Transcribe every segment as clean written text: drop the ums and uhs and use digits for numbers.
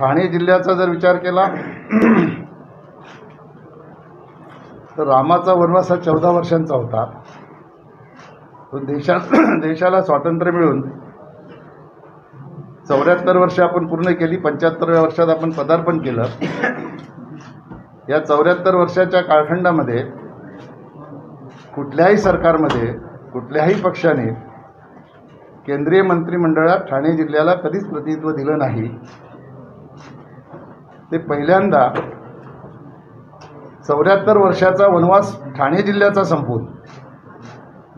ठाणे जिल्ह्याचा जर विचार केला तर रामाचा वनवास हा 14 वर्षांचा होता। तो देशाला स्वातंत्र्य मिळून 74 वर्ष आपण पूर्ण केली। 75व्या वर्षात आपण पदार्पण केलं। या 74 वर्षाच्या कालखंडामध्ये कुठल्याही सरकारमध्ये कुठल्याही पक्षाने केंद्रीय मंत्रिमंडळात ठाणे जिल्ह्याला कधीच प्रतिनिधित्व दिलं नाही। ते पहिल्यांदा 74 वर्षाचा वनवास ठाणे जिल्ह्याचा संपवून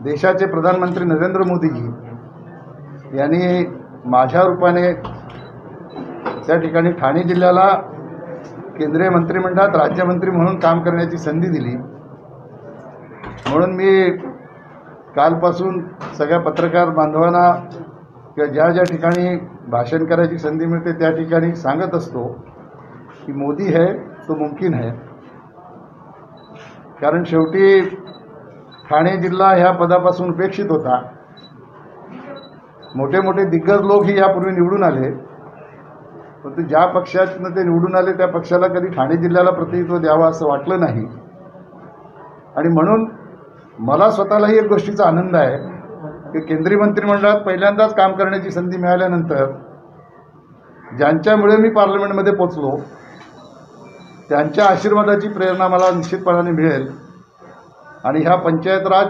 देशाचे प्रधानमंत्री नरेंद्र मोदीजी यांनी माझ्या रूपाने त्या ठिकाणी ठाणे जिल्ह्याला केंद्रीय मंत्रिमंडळात राज्यमंत्री म्हणून काम करण्याची संधी दिली। म्हणून मी कालपासून सगळ्या पत्रकार बांधवांना किंवा ज्या ज्या ठिकाणी भाषण करायची संधी मिळते त्या ठिकाणी सांगत असतो की मोदी है तो मुमकिन है। कारण शेवटी ठाणे जिल्हा ह्या पदापासून उपेक्षित होता। मोठे मोठे दिग्गज लोकही यापूर्वी निवडून आले, परंतु ज्या पक्षातनं ते निवडून आले त्या पक्षाला कधी ठाणे जिल्ह्याला प्रतिनिधित्व द्यावं असं वाटलं नाही। आणि म्हणून मला स्वतःलाही एक गोष्टीचा आनंद आहे की केंद्रीय मंत्रिमंडळात पहिल्यांदाच काम करण्याची संधी मिळाल्यानंतर ज्यांच्यामुळे मी पार्लमेंटमध्ये पोचलो त्यांच्या आशीर्वादाची प्रेरणा मला निश्चितपणाने मिळेल। आणि ह्या पंचायत राज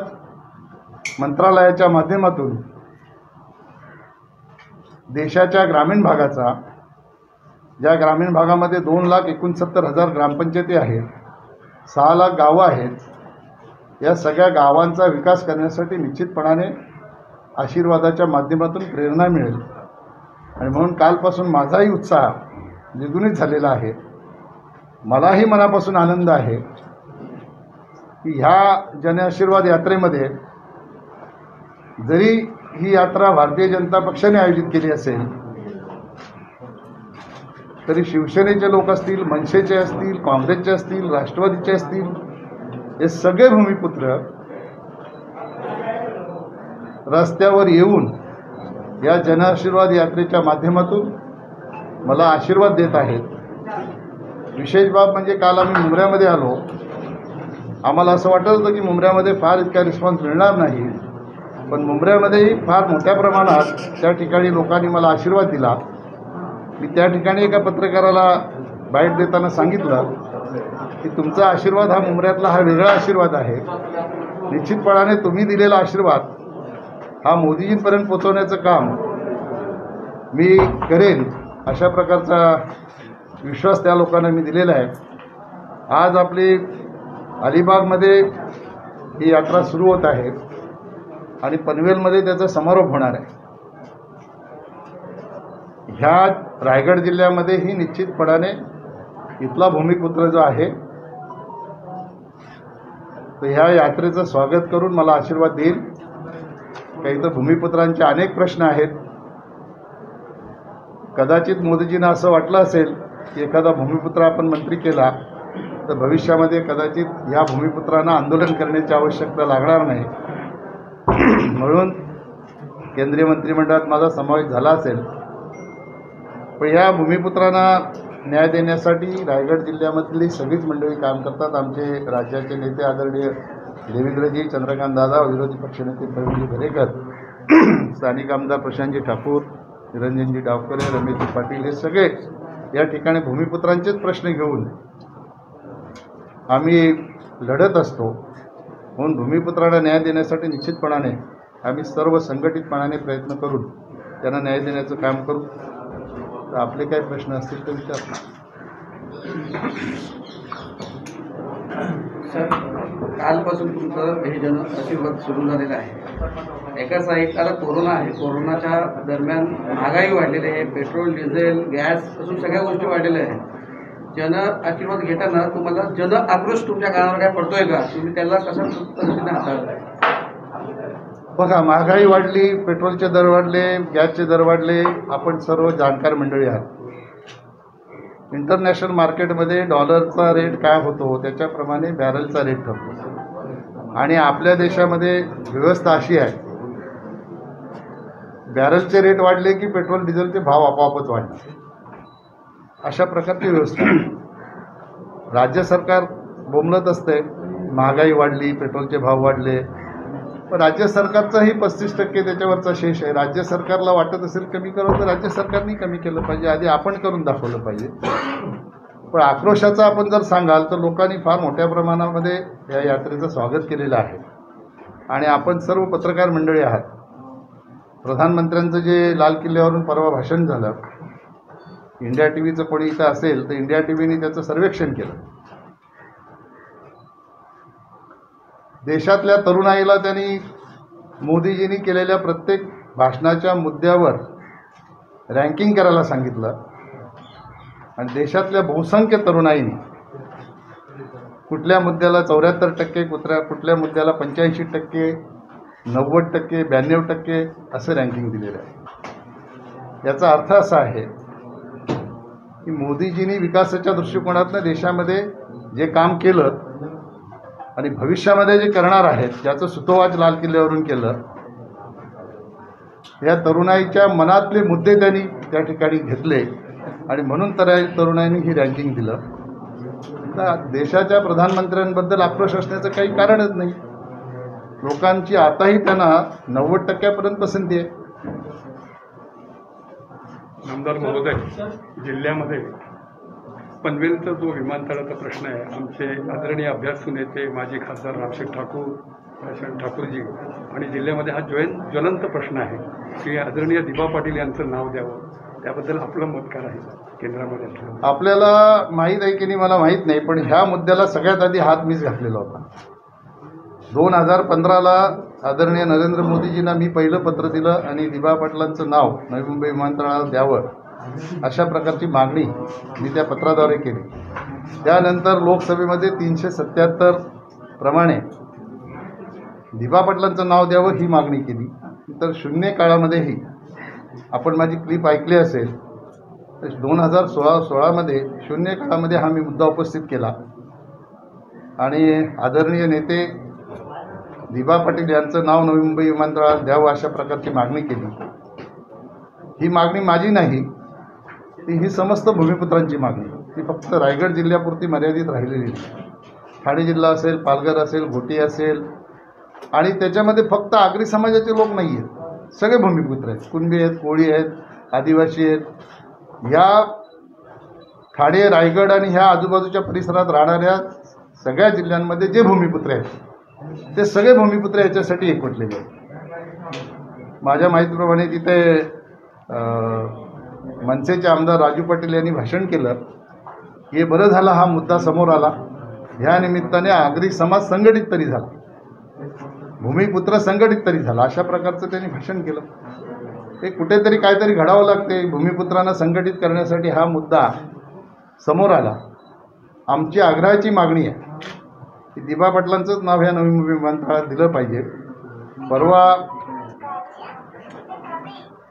मंत्रालयाच्या माध्यमातून देशाच्या ग्रामीण भागाचा, ज्या ग्रामीण भागामध्ये 2,69,000 ग्रामपंचायती आहेत, 6 लाख गावं आहेत, या सगळ्या गावांचा विकास करण्यासाठी निश्चितपणाने आशीर्वादाच्या माध्यमातून प्रेरणा मिळेल। आणि म्हणून कालपासून माझाही उत्साह द्विगुणित झालेला आहे। मलाही मनापासून आनंद आहे की ह्या जनआशीर्वाद यात्रेमध्ये जरी ही यात्रा भारतीय जनता पक्षाने आयोजित केली असेल तरी शिवसेनेचे लोक असतील, मनसेचे असतील, काँग्रेसचे असतील, राष्ट्रवादीचे असतील, हे सगळे भूमिपुत्र रस्त्यावर येऊन या जनआशीर्वाद यात्रेच्या माध्यमातून मला आशीर्वाद देत आहेत। विशेष बाब म्हणजे काल आम्ही मुंब्र्यामध्ये आलो। आम्हाला असं वाटत होतं की मुंब्र्यामध्ये फार इतका रिस्पॉन्स मिळणार नाही, पण मुंब्र्यामध्येही फार मोठ्या प्रमाणात त्या ठिकाणी लोकांनी मला आशीर्वाद दिला। मी त्या ठिकाणी एका पत्रकाराला बाईट देताना सांगितलं की तुमचा आशीर्वाद हा मुंब्र्यातला हा वेगळा आशीर्वाद आहे। निश्चितपणाने तुम्ही दिलेला आशीर्वाद हा मोदीजींपर्यंत पोहोचवण्याचं काम मी करेन, अशा प्रकारचा विश्वास त्या लोकांना मी दिलेला आहे। आज आपली अलिबागमध्ये ही यात्रा सुरू होत आहे आणि पनवेलमध्ये त्याचा समारोप होणार आहे। ह्या रायगड जिल्ह्यामध्येही निश्चितपणाने इथला भूमिपुत्र जो आहे तो ह्या यात्रेचं स्वागत करून मला आशीर्वाद देईल। काही तर भूमिपुत्रांचे अनेक प्रश्न आहेत। कदाचित मोदीजींना असं वाटलं असेल की एखादा भूमिपुत्र आपण मंत्री केला तर भविष्यामध्ये कदाचित ह्या भूमिपुत्रांना आंदोलन करण्याची आवश्यकता लागणार नाही, म्हणून केंद्रीय मंत्रिमंडळात माझा समावेश झाला असेल। पण ह्या भूमिपुत्रांना न्याय देण्यासाठी रायगड जिल्ह्यामधली सगळीच मंडळी काम करतात। आमचे राज्याचे नेते आदरणीय देवेंद्रजी, चंद्रकांत दादा, विरोधी पक्षनेते प्रवीणजी दरेकर, स्थानिक आमदार प्रशांतजी ठाकूर, निरंजनजी डावकरे, रमेशजी पाटील, हे सगळे या ठिकाणी भूमिपुत्रांचेच प्रश्न घेऊन आम्ही लढत असतो। म्हणून भूमिपुत्रांना न्याय देण्यासाठी निश्चितपणाने आम्ही सर्व संघटितपणाने प्रयत्न करून त्यांना न्याय देण्याचं काम करू। तर आपले काही प्रश्न असतील तर विचारा। सर, कालपासून तुमचं हे जन आशीर्वाद सुरू झालेलं आहे। एका साईडला कोरोना आहे, कोरोनाच्या दरम्यान महागाई वाढलेली आहे, पेट्रोल, डिझेल, गॅस असून सगळ्या गोष्टी वाढलेल्या आहेत। जन आशीर्वाद घेताना तुम्हाला जन आक्रोश तुमच्या कानावर काय पडतोय का? तुम्ही त्याला कशा पद्धतीने हाताळताय? बघा, महागाई वाढली, पेट्रोलचे दर वाढले, गॅसचे दर वाढले, आपण सर्व जाणकार मंडळी आहात। इंटरनॅशनल मार्केटमध्ये डॉलरचा रेट काय होतो त्याच्याप्रमाणे बॅरलचा रेट ठरतो। आणि आपल्या देशामध्ये व्यवस्था अशी आहे, बॅरलचे रेट वाढले की पेट्रोल डिझेलचे भाव आपोआपच वाढणार। अशा प्रकारची व्यवस्था आहे. राज्य सरकार बोंबलत असते, महागाई वाढली, पेट्रोलचे भाव वाढले, पण राज्य सरकारचाही 35% त्याच्यावरचा शेष आहे. राज्य सरकारला वाटत असेल कमी करावं तर राज्य सरकारने कमी केलं पाहिजे, आधी आपण करून दाखवलं पाहिजे. पण आक्रोशाचा आपण जर सांगाल तर लोकांनी फार मोठ्या प्रमाणामध्ये या यात्रेचं स्वागत केलेलं आहे. आणि आपण सर्व पत्रकार मंडळी आहात. प्रधानमंत्र्यांचं जे लाल किल्ल्यावरून परवा भाषण झालं, इंडिया टीव्हीचं कोणी इथं असेल तर इंडिया टीव्हीने त्याचं सर्वेक्षण केलं. देशातल्या तरुणाईला त्यांनी मोदीजींनी केलेल्या प्रत्येक भाषणाच्या मुद्द्यावर रँकिंग करायला सांगितलं. आणि देशातल्या बहुसंख्य तरुणाईनी कुठल्या मुद्द्याला 74%, कुठल्या मुद्द्याला 85%, 90%, 92% असं रँकिंग दिलेलं आहे. याचा अर्थ असा आहे की मोदीजींनी विकासाच्या दृष्टिकोनातून देशामध्ये जे काम केलं आणि भविष्यामध्ये जे करणार आहेत ज्याचं सुतोवाच लाल किल्ल्यावरून केलं, या तरुणाईच्या मनातले मुद्दे त्यांनी त्या ठिकाणी घेतले आणि म्हणून तरुणाईंनी ही रँकिंग दिलं. तर देशाच्या प्रधानमंत्र्यांबद्दल आक्रोश असण्याचं काही कारणच नाही. लोकांची आताही त्यांना 90% पसंती आहे. आमदार महोदय, जिल्ह्यामध्ये पनवेलचा जो विमानतळाचा प्रश्न आहे, आमचे आदरणीय अभ्यासू नेते माजी खासदार रामशेठ ठाकूरजी आणि जिल्ह्यामध्ये हा ज्वलंत प्रश्न आहे की आदरणीय दिबा पाटील यांचं नाव द्यावं, त्याबद्दल आपलं मत काय आहे केंद्रामध्ये असलं? आपल्याला माहीत आहे की नाही मला माहीत नाही, पण ह्या मुद्द्याला सगळ्यात आधी हात मीच घातलेला होता. 2015ला आदरणीय नरेंद्र मोदीजींना मी पहिलं पत्र दिलं आणि दिबा पाटलांचं नाव नवी मुंबई विमानतळाला द्यावं अशा प्रकारची मागणी मी त्या पत्राद्वारे केली. त्यानंतर लोकसभेमध्ये 377 प्रमाणे दिबा पाटलांचं नाव द्यावं ही मागणी केली. तर शून्य काळामध्येही आपण माझी क्लिप ऐकली असेल तर 2016मध्ये शून्य काळामध्ये हा मी मुद्दा उपस्थित केला आणि आदरणीय नेते दिबा पाटील यांचं नाव नवी मुंबई विमानतळाला द्यावं अशा प्रकारची मागणी केली. ही मागणी माझी नाही, ही समस्त भूमिपुत्रांची मागणी. ती फक्त रायगड जिल्ह्यापुरती मर्यादित राहिलेली नाही. ठाणे जिल्हा असेल, पालघर असेल, घोटी असेल आणि त्याच्यामध्ये फक्त आगरी समाजाचे लोक नाही आहेत, सगळे भूमिपुत्र आहेत. कुणबी आहेत, कोळी आहेत, आदिवासी आहेत. या ठाणे, रायगड आणि ह्या आजूबाजूच्या परिसरात राहणाऱ्या सगळ्या जिल्ह्यांमध्ये जे भूमिपुत्र आहेत ते सगळे भूमिपुत्र याच्यासाठी एकवटलेले आहेत. माझ्या माहितीप्रमाणे तिथे मनसेचे आमदार राजू पाटील यांनी भाषण केलं की हे बरं झालं हा मुद्दा समोर आला, ह्या निमित्ताने आगरी समाज संघटित तरी झाला, भूमिपुत्र संघटित तरी झाला, अशा प्रकारचं त्यांनी भाषण केलं. हे कुठेतरी काहीतरी घडावं लागते. भूमिपुत्रांना संघटित करण्यासाठी हा मुद्दा समोर आला. आमची आग्रहाची मागणी आहे की दिबा पाटलांचंच नाव ह्या नवी मुंबई विमानतळात दिलं पाहिजे. परवा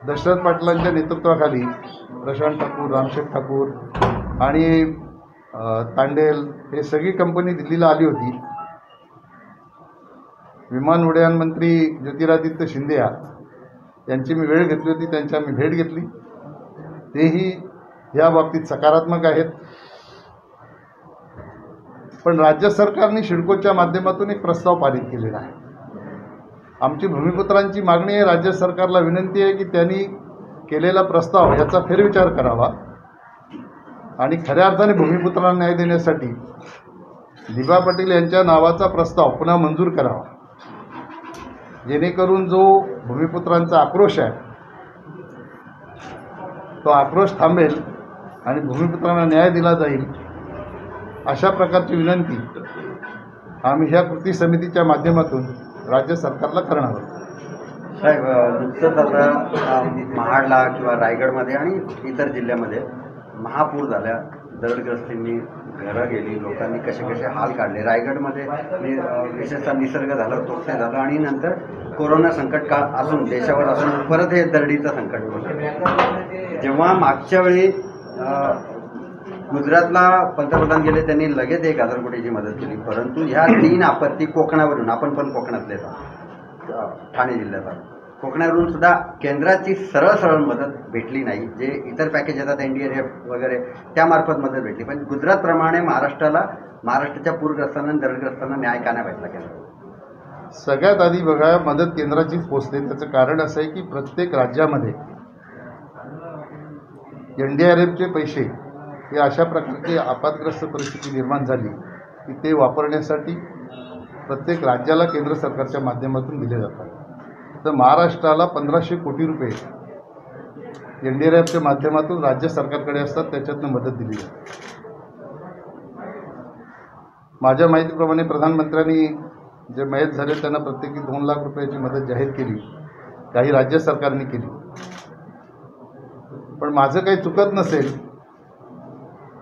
दशरथ पाटलांच्या नेतृत्वाखाली प्रशांत ठाकूर, रामशेठ ठाकूर आणि तांडेल हे सगळी कंपनी दिल्लीला आली होती. विमान उड्डाण मंत्री ज्योतिरादित्य शिंदे यांची मी वेळ घेतली होती, त्यांची आम्ही भेट घेतली. तेही या बाबतीत सकारात्मक आहेत. पण राज्य सरकारने सिडकोच्या माध्यमातून एक प्रस्ताव पारित केलेला आहे. आमची भूमिपुत्रांची मागणी आहे, राज्य सरकारला विनंती आहे की त्यांनी केलेला प्रस्ताव याचा फेरविचार करावा आणि खऱ्या अर्थाने भूमिपुत्रांना न्याय देण्यासाठी दिबा पाटील यांच्या नावाचा प्रस्ताव पुन्हा मंजूर करावा, जेणेकरून जो भूमिपुत्रांचा आक्रोश आहे तो आक्रोश थांबेल आणि भूमिपुत्रांना न्याय दिला जाईल. अशा प्रकारची विनंती आम्ही ह्या कृती समितीच्या माध्यमातून राज्य सरकारला करणार आहोत. साहेब, नुकतंच आता महाडला किंवा रायगडमध्ये आणि इतर जिल्ह्यामध्ये महापूर झाल्या, दरडग्रस्तींनी घरं गेली, लोकांनी कसे कसे हाल काढले. रायगडमध्ये विशेषतः निसर्ग झालं, तोफे झालं आणि नंतर कोरोना संकट काळ असून देशावर असून परत हे दरडीचं संकट होतं. जेव्हा मागच्या वेळी गुजरातला पंतप्रधान गेले, त्यांनी लगेच 1,000 कोटीची मदत केली. परंतु ह्या 3 आपत्ती कोकणावरून, आपण पण कोकणातले ठाणे जिल्ह्यात, कोकणावरून सुद्धा केंद्राची सरळ मदत भेटली नाही. जे इतर पॅकेज येतात NDRF वगैरे त्यामार्फत मदत भेटली, पण गुजरातप्रमाणे महाराष्ट्राच्या पूरग्रस्तांना आणि दरडग्रस्तांना न्याय का नाही भेटला केंद्र? सगळ्यात आधी बघा, मदत केंद्राचीच पोचते. त्याचं कारण असं आहे की प्रत्येक राज्यामध्ये NDRFचे पैसे हे अशा प्रकारची आपत्ग्रस्त परिस्थिती निर्माण झाली की ते वापरण्यासाठी प्रत्येक राज्याला केंद्र सरकारच्या माध्यमातून दिले जातात. तर महाराष्ट्राला 1500 कोटी रुपये NDRFच्या माध्यमातून राज्य सरकारकडे असतात, त्याच्यातनं मदत दिली जाते. माझ्या माहितीप्रमाणे प्रधानमंत्र्यांनी जे मयत झाले त्यांना प्रत्येकी 2 लाख रुपयाची मदत जाहीर केली, काही राज्य सरकारने केली. पण माझं काही चुकत नसेल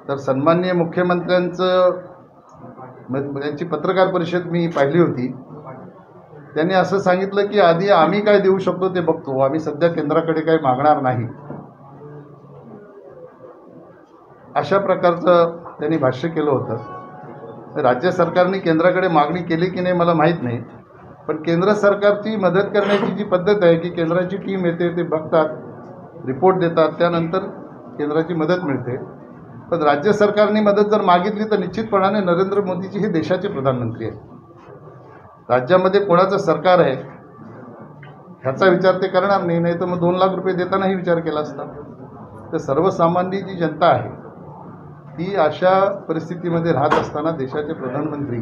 तर सन्माननीय मुख्यमंत्र्यांचं त्यांची पत्रकार परिषद मी पाहिली होती. त्यांनी असं सांगितलं की आधी आम्ही काय देऊ शकतो ते बघतो, आम्ही सध्या केंद्राकडे काही मागणार नाही, अशा प्रकारचं त्यांनी भाष्य केलं होतं. राज्य सरकारने केंद्राकडे मागणी केली की नाही मला माहीत नाही, पण केंद्र सरकारची मदत करण्याची जी पद्धत आहे की केंद्राची टीम येते, ते बघतात, रिपोर्ट देतात, त्यानंतर केंद्राची मदत मिळते. पण राज्य सरकारने मदत जर मागितली तर निश्चितपणाने नरेंद्र मोदीजी हे देशाचे प्रधानमंत्री आहेत. राज्यामध्ये कोणाचं सरकार आहे ह्याचा विचार ते करणार नाही, नाही तर मग 2 लाख रुपये देतानाही विचार केला असता. तर सर्वसामान्य जी जनता आहे ती अशा परिस्थितीमध्ये राहत असताना देशाचे प्रधानमंत्री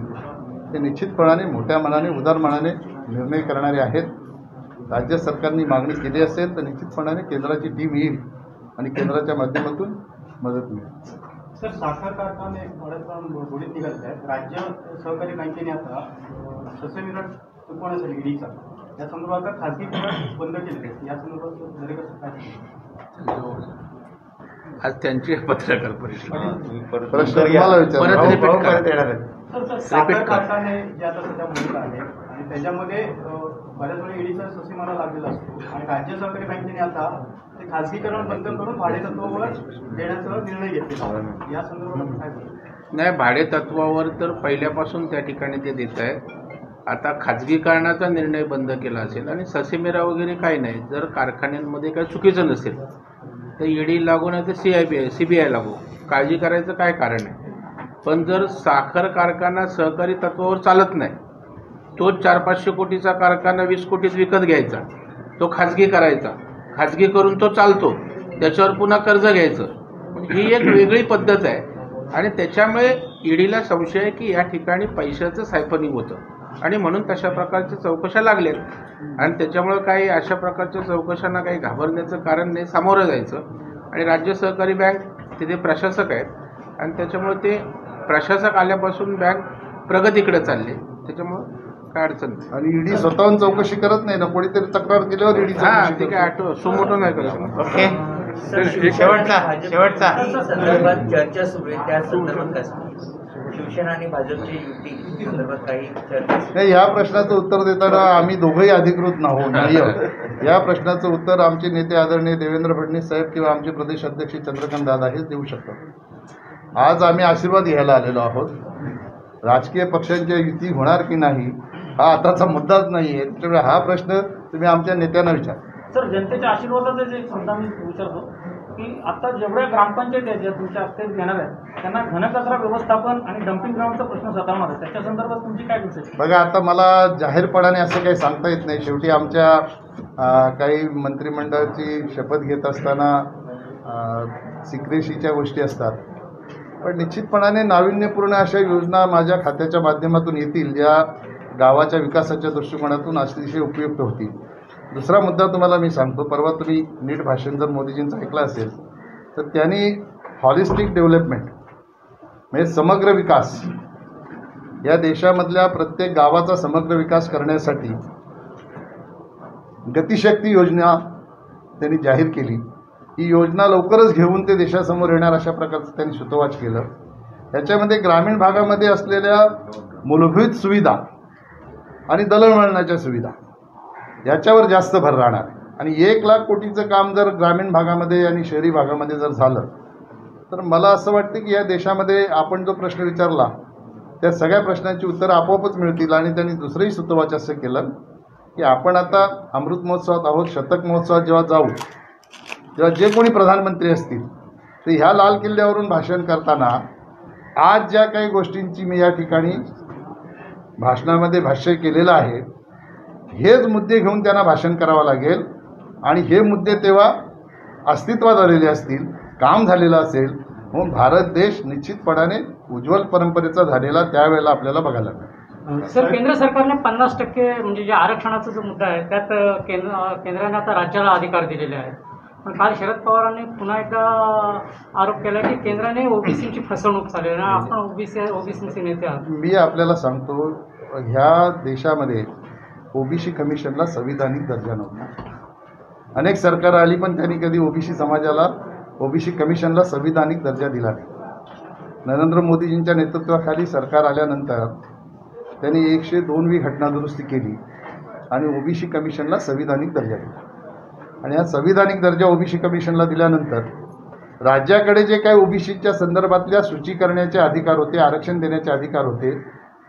हे निश्चितपणाने मोठ्या मनाने, उदार मनाने निर्णय करणारे आहेत. राज्य सरकारने मागणी केली असेल तर निश्चितपणाने केंद्राची टीम येईल आणि केंद्राच्या माध्यमातून मदत मिळेल. सर, साखर कारखाने बुडीत निघत आहेत. राज्य सहकारी बँकेने आता ससेमिरा चुकवण्यासाठी ईडीचा या संदर्भात खासगी बंद केले आहेत. या संदर्भात आज त्यांची पत्रकार परिषद प्रश्न मला विचारा. साखर कारखाने जे आता सध्या बुडीत आहेत आणि त्याच्यामध्ये बऱ्याच वेळा ईडीचा ससेमारा लागलेला असतो आणि राज्य सहकारी बँकेने आता ते खासगीकरण बंद करून भाडेतत्वावर देण्याचा निर्णय घेतलेला. या संदर्भात काय बोलतो? नाही, भाडेतत्वावर तर पहिल्यापासून त्या ठिकाणी ते देत आहेत. आता खाजगीकरणाचा निर्णय बंद केला असेल आणि ससेमिरा वगैरे काही नाही, जर कारखान्यांमध्ये काही चुकीचं नसेल तर ईडी लागू नाही तर CBI लागू, काळजी करायचं काय कारण आहे. पण जर साखर कारखाना सहकारी तत्वावर चालत नाही, तोच 400-500 कोटीचा कारखाना 20 कोटीत विकत घ्यायचा, तो खाजगी करायचा, खाजगी करून तो चालतो, त्याच्यावर पुन्हा कर्ज घ्यायचं, ही एक वेगळी पद्धत आहे. आणि त्याच्यामुळे ईडीला संशय आहे की या ठिकाणी पैशाचं सायफनिंग होतं आणि म्हणून तशा प्रकारच्या चौकशा लागल्यात. आणि त्याच्यामुळं काही अशा प्रकारच्या चौकशांना काही घाबरण्याचं कारण नाही, सामोरं जायचं. आणि राज्य सहकारी बँक तिथे प्रशासक आहेत आणि त्याच्यामुळे ते प्रशासक आल्यापासून बँक प्रगतीकडे चालली, त्याच्यामुळं काय अडचण नाही. आणि ईडी स्वतःहून चौकशी करत नाही ना, कोणीतरी तक्रार केल्यावर ईडी ते काय सुमोटो नाही करत. ओके, शेवटचा संदर्भात चर्चा सुरू आहे, त्या संदर्भात कसं शिवसेना आणि भाजपची युती संदर्भात काही चर्चा? नाही, या प्रश्नाचं उत्तर देताना आम्ही दोघंही अधिकृत नाही आहोत. या प्रश्नाचं उत्तर आमचे नेते आदरणीय देवेंद्र फडणवीस साहेब किंवा आमचे प्रदेश अध्यक्ष चंद्रकांत दादा हेच देऊ शकतात. आज आम्ही आशीर्वाद घ्यायला आलेलो आहोत. राजकीय पक्षांच्या युती होणार की नाही हा आताचा मुद्दाच नाही आहे, त्यामुळे हा प्रश्न तुम्ही आमच्या नेत्यांना विचारा. सर, जनतेच्या आशीर्वादाचा एक मुद्दा मी विचारतो की आता जेवढ्या ग्रामपंचायत आहेत ज्या तुमच्या अखत्यारीत घेणार आहेत त्यांना घनकचरा व्यवस्थापन आणि डम्पिंग ग्राउंडचा प्रश्न सतावणार आहे, त्याच्या संदर्भात तुमची काय विषय? बघा, आता मला जाहीरपणाने असं काही सांगता येत नाही. शेवटी आमच्या काही मंत्रिमंडळाची शपथ घेत असताना सिक्रेसीच्या गोष्टी असतात. पण निश्चितपणाने नाविन्यपूर्ण अशा योजना माझ्या खात्याच्या माध्यमातून येतील ज्या गावाच्या विकासाच्या दृष्टिकोनातून अतिशय उपयुक्त होतील. दुसरा मुद्दा तुम्हाला मी सांगतो, परवा तुम्ही नीट भाषण जर मोदीजींचं ऐकलं असेल तर त्यांनी हॉलिस्टिक डेव्हलपमेंट म्हणजे समग्र विकास, या देशामधल्या प्रत्येक गावाचा समग्र विकास करण्यासाठी गतिशक्ती योजना त्यांनी जाहीर केली. ही योजना लवकरच घेऊन ते देशासमोर येणार अशा प्रकारचं त्यांनी सूतोवाच केलं. याच्यामध्ये ग्रामीण भागामध्ये असलेल्या मूलभूत सुविधा आणि दळणवळणाच्या सुविधा याच्यावर जास्त भर राहणार आहे. आणि 1 लाख कोटीचं काम जर ग्रामीण भागामध्ये आणि शहरी भागामध्ये जर झालं तर मला असं वाटतं की या देशामध्ये आपण जो प्रश्न विचारला त्या सगळ्या प्रश्नांची उत्तरं आपोआपच मिळतील. आणि त्यांनी दुसरंही सूतोवाच असं केलं की आपण आता अमृत महोत्सवात आहोत, शतक महोत्सवात जेव्हा जाऊ तेव्हा जे कोणी प्रधानमंत्री असतील ते ह्या लाल किल्ल्यावरून भाषण करताना आज ज्या काही गोष्टींची मी या ठिकाणी भाषणामध्ये भाष्य केलेलं आहे हेच मुद्दे घेऊन त्यांना भाषण करावं लागेल आणि हे मुद्दे तेव्हा अस्तित्वात आलेले असतील, काम झालेलं असेल, म्हणून भारत देश निश्चितपणाने उज्ज्वल परंपरेचा झालेला त्यावेळेला आपल्याला बघायला मिळेल. सर, केंद्र सरकारने 50% म्हणजे जे आरक्षणाचा जो मुद्दा आहे त्यात केंद्राने आता राज्याला अधिकार दिलेले आहेत. पण काल शरद पवारांनी पुन्हा एकदा आरोप केला की केंद्राने ओबीसीची फसवणूक चालली आहे. आपण ओबीसी नेते आहात. मी आपल्याला सांगतो, ह्या देशामध्ये ओबीसी कमिशनला संविधानिक दर्जा नव्हता. अनेक सरकारं आली पण त्यांनी कधी ओबीसी समाजाला, ओबीसी कमिशनला संविधानिक दर्जा दिला नाही. नरेंद्र मोदीजींच्या नेतृत्वाखाली सरकार आल्यानंतर त्यांनी 102वी घटनादुरुस्ती केली आणि ओबीसी कमिशनला संविधानिक दर्जा दिला. आणि हा संविधानिक दर्जा ओबीसी कमिशनला दिल्यानंतर राज्याकडे जे काही ओबीसीच्या संदर्भातल्या सूची करण्याचे अधिकार होते, आरक्षण देण्याचे अधिकार होते,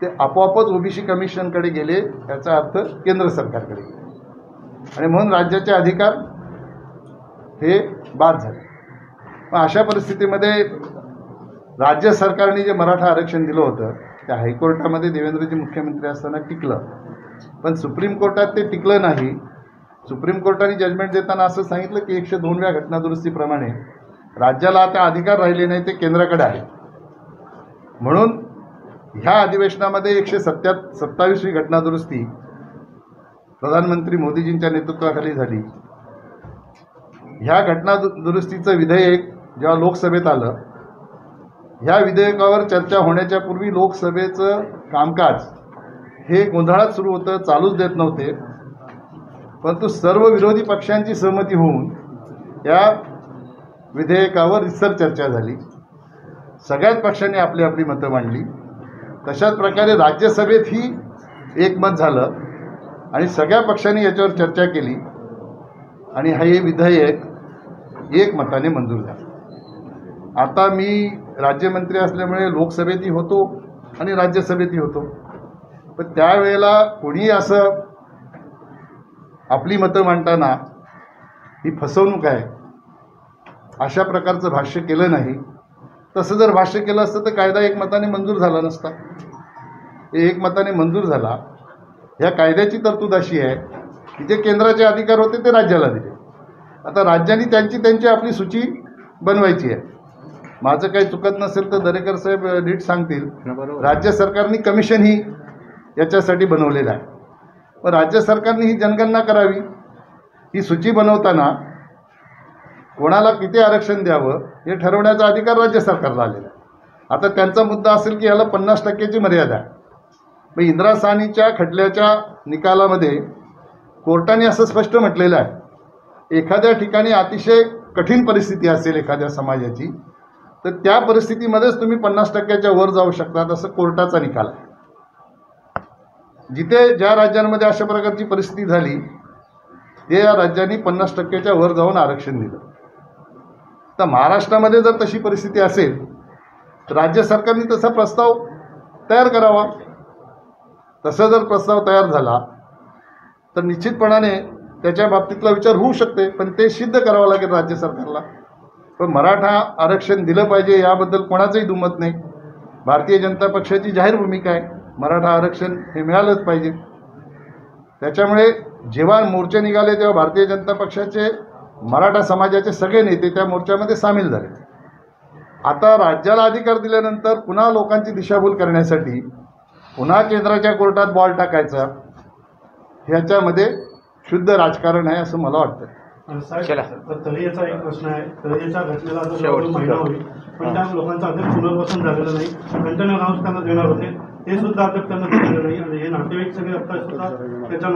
ते आपोआपच ओबीसी कमिशनकडे गेले. याचा अर्थ केंद्र सरकारकडे गेले आणि म्हणून राज्याचे अधिकार हे बाद झाले. मग अशा परिस्थितीमध्ये राज्य सरकारने जे मराठा आरक्षण दिलं होतं त्या हायकोर्टामध्ये देवेंद्रजी मुख्यमंत्री असताना टिकलं, पण सुप्रीम कोर्टात ते टिकलं नाही. सुप्रीम कोर्टाने जजमेंट देताना असं सांगितलं की 102व्या घटनादुरुस्तीप्रमाणे राज्याला आता अधिकार राहिले नाही, ते केंद्राकडे आहे. म्हणून ह्या अधिवेशनामध्ये 127वी घटनादुरुस्ती प्रधानमंत्री मोदीजींच्या नेतृत्वाखाली झाली. ह्या घटनादुरुस्तीचं विधेयक जेव्हा लोकसभेत आलं, ह्या विधेयकावर चर्चा होण्याच्या पूर्वी लोकसभेचं कामकाज हे गोंधळात सुरू होतं, चालूच देत नव्हते. परंतु सर्व विरोधी पक्षांची सहमती होऊन या विधेयकावर रितसर चर्चा झाली. सगळ्याच पक्षांनी आपली आपली मतं मांडली. तशाच प्रकारे राज्यसभेतही एकमत झालं आणि सगळ्या पक्षांनी याच्यावर चर्चा केली आणि हे विधेयक एकमताने मंजूर झालं. आता मी राज्यमंत्री असल्यामुळे लोकसभेतही होतो आणि राज्यसभेतही होतो, पण त्यावेळेला कोणी असं आपली मतं मांडताना ही फसवणूक आहे अशा प्रकारचं भाष्य केलं नाही. तसं जर भाष्य केलं असतं तर कायदा एकमताने मंजूर झाला नसता. हे एकमताने मंजूर झाला. ह्या कायद्याची तरतूद अशी आहे की जे केंद्राचे अधिकार होते ते राज्याला दिले. आता राज्यांनी त्यांची आपली सूची बनवायची आहे. माझं काही चुकत नसेल तर दरेकर साहेब नीट सांगतील, राज्य सरकारने कमिशन ही याच्यासाठी बनवलेलं आहे. मग राज्य सरकारने ही जनगणना करावी. ही सूची बनवताना कोणाला किती आरक्षण द्यावं हे ठरवण्याचा अधिकार राज्य सरकारला आलेला आहे. आता त्यांचा मुद्दा असेल की ह्याला 50%ची मर्यादा आहे. मग इंदिरा साहनीच्या खटल्याच्या निकालामध्ये कोर्टाने असं स्पष्ट म्हटलेलं आहे, एखाद्या ठिकाणी अतिशय कठीण परिस्थिती असेल एखाद्या समाजाची तर त्या परिस्थितीमध्येच तुम्ही 50%च्या वर जाऊ शकतात, असं कोर्टाचा निकाल आहे. जिथे ज्या राज्यांमध्ये अशा प्रकारची परिस्थिती झाली ते या राज्यांनी 50%च्या वर जाऊन आरक्षण दिलं. तर महाराष्ट्रामध्ये जर तशी परिस्थिती असेल तर राज्य सरकारने तसा प्रस्ताव तयार करावा. तसा जर प्रस्ताव तयार झाला तर निश्चितपणाने त्याच्या बाबतीतला विचार होऊ शकते, पण ते सिद्ध करावं लागेल राज्य सरकारला. पण मराठा आरक्षण दिलं पाहिजे याबद्दल कोणाचंही दुमत नाही. भारतीय जनता पक्षाची जाहीर भूमिका आहे, मराठा आरक्षण हे मिळालंच पाहिजे. त्याच्यामुळे जेव्हा मोर्चे निघाले तेव्हा भारतीय जनता पक्षाचे मराठा समाजाचे सगळे नेते त्या मोर्चामध्ये सामील झाले. आता राज्याला अधिकार दिल्यानंतर पुन्हा लोकांची दिशाभूल करण्यासाठी पुन्हा केंद्राच्या कोर्टात बॉल टाकायचा, ह्याच्यामध्ये शुद्ध राजकारण आहे असं मला वाटतं. तळेचा एक प्रश्न आहे. तळेच्या घटनेला आता जवळ महिना होईल, पण त्या लोकांचं अद्याप पुनर्वसन झालेलं नाही. कंटेनर हाऊस त्यांना देणार होते, ते सुद्धा अद्याप त्यांना दिलेलं नाही. आणि हे नातेवाईक सगळे आता सुद्धा त्यांच्या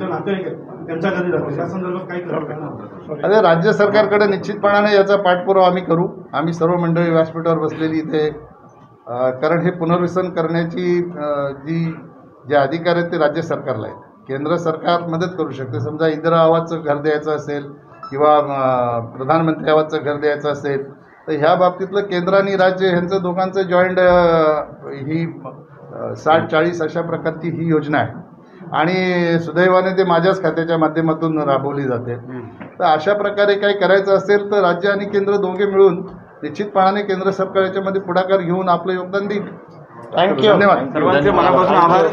नातेवाईक आहेत त्यांच्या घरी जातात. या संदर्भात काही करणार? अरे राज्य सरकारकडे निश्चितपणाने याचा पाठपुरावा आम्ही करू. आम्ही सर्व मंडळी व्यासपीठावर बसलेली इथे, कारण हे पुनर्वसन करण्याची जे अधिकार आहेत ते राज्य सरकारला आहेत. केंद्र सरकार मदत करू शकते. समजा इंदिरा आवासचं घर द्यायचं असेल किंवा प्रधानमंत्री आवासचं घर द्यायचं असेल तर ह्या बाबतीतलं केंद्र आणि राज्य ह्यांचं दोघांचं जॉईंट ही 60-40 अशा प्रकारची ही योजना आहे. आणि सुदैवाने ते माझ्याच खात्याच्या माध्यमातून राबवली जाते. तर अशा प्रकारे काही करायचं असेल तर राज्य आणि केंद्र दोघे मिळून निश्चितपणाने केंद्र सरकार याच्यामध्ये पुढाकार घेऊन आपलं योगदान देईल. थँक्यू. धन्यवाद. सर्वांचे मनापासून आभार.